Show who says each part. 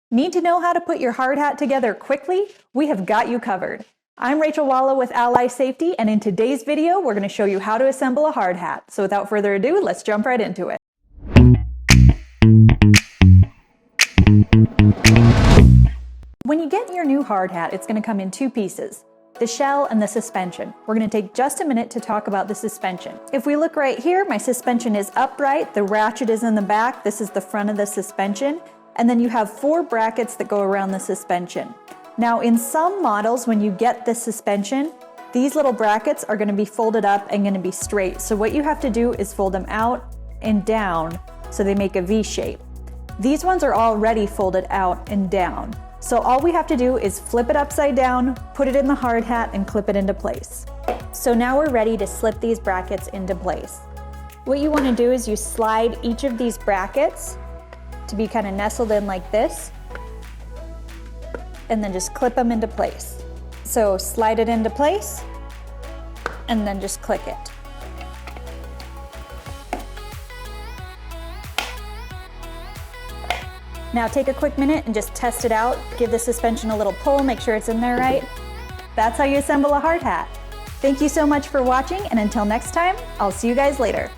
Speaker 1: Need to know how to put your hard hat together quickly? We have got you covered. I'm Rachel Walla with Ally Safety, and in today's video, we're going to show you how to assemble a hard hat. So without further ado, let's jump right into it. When you get your new hard hat, it's going to come in two pieces, the shell and the suspension. We're going to take just a minute to talk about the suspension. If we look right here, my suspension is upright, the ratchet is in the back, this is the front of the suspension, and then you have 4 brackets that go around the suspension. Now in some models, when you get the suspension, these little brackets are going to be folded up and going to be straight. So what you have to do is fold them out and down so they make a V shape. These ones are already folded out and down. So all we have to do is flip it upside down, put it in the hard hat, and clip it into place. So now we're ready to slip these brackets into place. What you want to do is you slide each of these brackets to be kind of nestled in like this, and then just clip them into place. So slide it into place, and then just click it. Now take a quick minute and just test it out. Give the suspension a little pull, make sure it's in there right. That's how you assemble a hard hat. Thank you so much for watching, and until next time, I'll see you guys later.